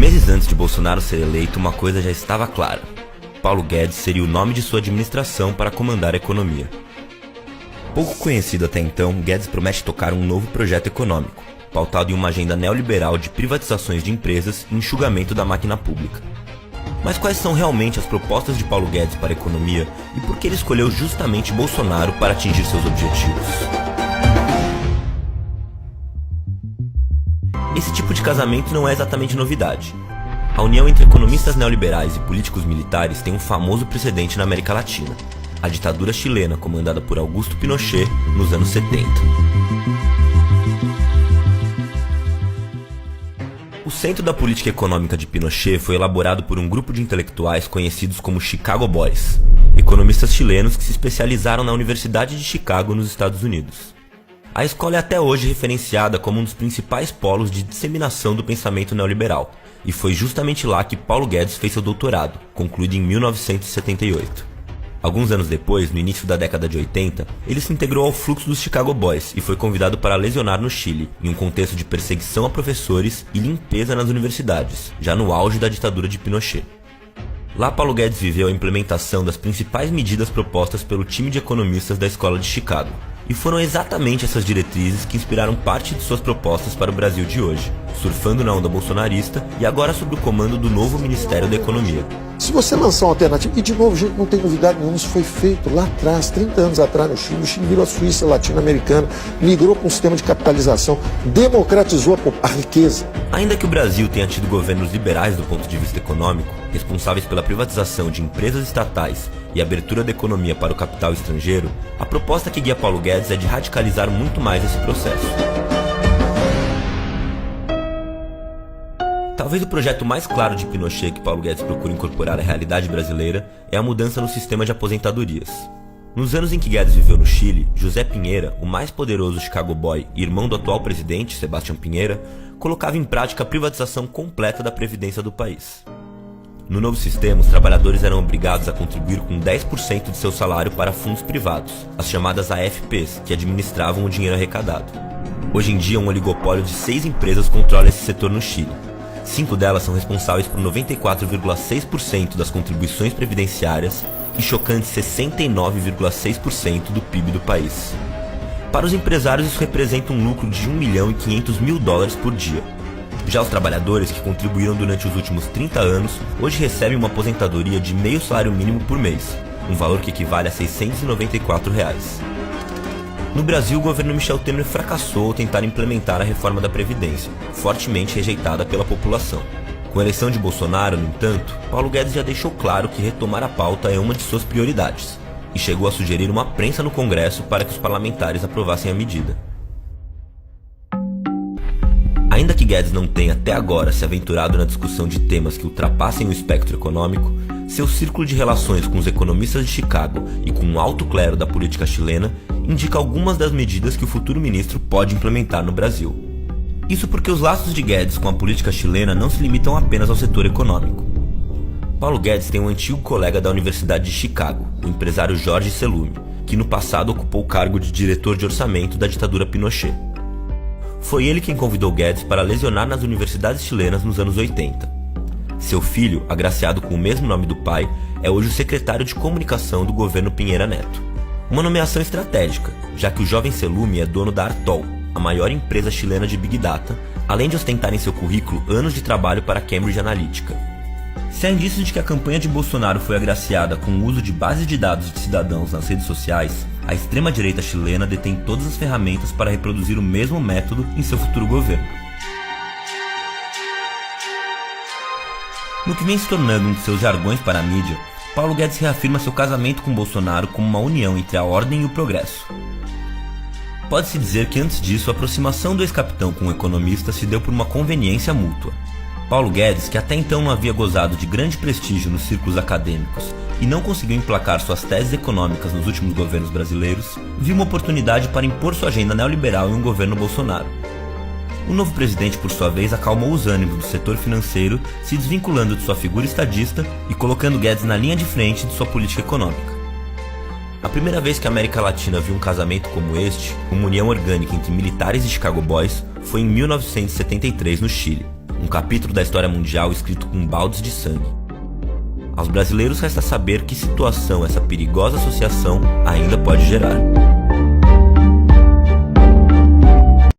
Meses antes de Bolsonaro ser eleito, uma coisa já estava clara. Paulo Guedes seria o nome de sua administração para comandar a economia. Pouco conhecido até então, Guedes promete tocar um novo projeto econômico, pautado em uma agenda neoliberal de privatizações de empresas e enxugamento da máquina pública. Mas quais são realmente as propostas de Paulo Guedes para a economia e por que ele escolheu justamente Bolsonaro para atingir seus objetivos? Esse tipo de casamento não é exatamente novidade. A união entre economistas neoliberais e políticos militares tem um famoso precedente na América Latina, a ditadura chilena comandada por Augusto Pinochet nos anos 70. O centro da política econômica de Pinochet foi elaborado por um grupo de intelectuais conhecidos como Chicago Boys, economistas chilenos que se especializaram na Universidade de Chicago, nos Estados Unidos. A escola é até hoje referenciada como um dos principais polos de disseminação do pensamento neoliberal, e foi justamente lá que Paulo Guedes fez seu doutorado, concluído em 1978. Alguns anos depois, no início da década de 80, ele se integrou ao fluxo dos Chicago Boys e foi convidado para lecionar no Chile, em um contexto de perseguição a professores e limpeza nas universidades, já no auge da ditadura de Pinochet. Lá, Paulo Guedes viveu a implementação das principais medidas propostas pelo time de economistas da Escola de Chicago. E foram exatamente essas diretrizes que inspiraram parte de suas propostas para o Brasil de hoje, surfando na onda bolsonarista e agora sob o comando do novo Ministério da Economia. Se você lançar uma alternativa, e de novo, gente, não tem novidade nenhuma, isso foi feito lá atrás, 30 anos atrás no Chile. O Chile virou a Suíça latino-americana, migrou para um sistema de capitalização, democratizou a riqueza. Ainda que o Brasil tenha tido governos liberais do ponto de vista econômico, responsáveis pela privatização de empresas estatais e abertura da economia para o capital estrangeiro, a proposta que guia Paulo Guedes é de radicalizar muito mais esse processo. Talvez o projeto mais claro de Pinochet que Paulo Guedes procura incorporar à realidade brasileira é a mudança no sistema de aposentadorias. Nos anos em que Guedes viveu no Chile, José Pinheira, o mais poderoso Chicago Boy e irmão do atual presidente, Sebastião Pinheira, colocava em prática a privatização completa da previdência do país. No novo sistema, os trabalhadores eram obrigados a contribuir com 10% de seu salário para fundos privados, as chamadas AFPs, que administravam o dinheiro arrecadado. Hoje em dia, um oligopólio de 6 empresas controla esse setor no Chile. 5 delas são responsáveis por 94,6% das contribuições previdenciárias e chocantes 69,6% do PIB do país. Para os empresários, isso representa um lucro de $1.500.000 por dia. Já os trabalhadores que contribuíram durante os últimos 30 anos, hoje recebem uma aposentadoria de meio salário mínimo por mês, um valor que equivale a R$ 694. No Brasil, o governo Michel Temer fracassou ao tentar implementar a reforma da Previdência, fortemente rejeitada pela população. Com a eleição de Bolsonaro, no entanto, Paulo Guedes já deixou claro que retomar a pauta é uma de suas prioridades, e chegou a sugerir uma prensa no Congresso para que os parlamentares aprovassem a medida. Ainda que Guedes não tenha até agora se aventurado na discussão de temas que ultrapassem o espectro econômico, seu círculo de relações com os economistas de Chicago e com o alto clero da política chilena indica algumas das medidas que o futuro ministro pode implementar no Brasil. Isso porque os laços de Guedes com a política chilena não se limitam apenas ao setor econômico. Paulo Guedes tem um antigo colega da Universidade de Chicago, o empresário Jorge Celumi, que no passado ocupou o cargo de diretor de orçamento da ditadura Pinochet. Foi ele quem convidou Guedes para lecionar nas universidades chilenas nos anos 80. Seu filho, agraciado com o mesmo nome do pai, é hoje o secretário de comunicação do governo Pinheira Neto. Uma nomeação estratégica, já que o jovem Celumi é dono da Artol, a maior empresa chilena de Big Data, além de ostentar em seu currículo anos de trabalho para a Cambridge Analytica. Se há indícios de que a campanha de Bolsonaro foi agraciada com o uso de bases de dados de cidadãos nas redes sociais, a extrema-direita chilena detém todas as ferramentas para reproduzir o mesmo método em seu futuro governo. No que vem se tornando um de seus jargões para a mídia, Paulo Guedes reafirma seu casamento com Bolsonaro como uma união entre a ordem e o progresso. Pode-se dizer que antes disso a aproximação do ex-capitão com o economista se deu por uma conveniência mútua. Paulo Guedes, que até então não havia gozado de grande prestígio nos círculos acadêmicos e não conseguiu emplacar suas teses econômicas nos últimos governos brasileiros, viu uma oportunidade para impor sua agenda neoliberal em um governo Bolsonaro. O novo presidente, por sua vez, acalmou os ânimos do setor financeiro, se desvinculando de sua figura estadista e colocando Guedes na linha de frente de sua política econômica. A primeira vez que a América Latina viu um casamento como este, uma união orgânica entre militares e Chicago Boys, foi em 1973 no Chile, Um capítulo da história mundial escrito com baldes de sangue. Aos brasileiros resta saber que situação essa perigosa associação ainda pode gerar.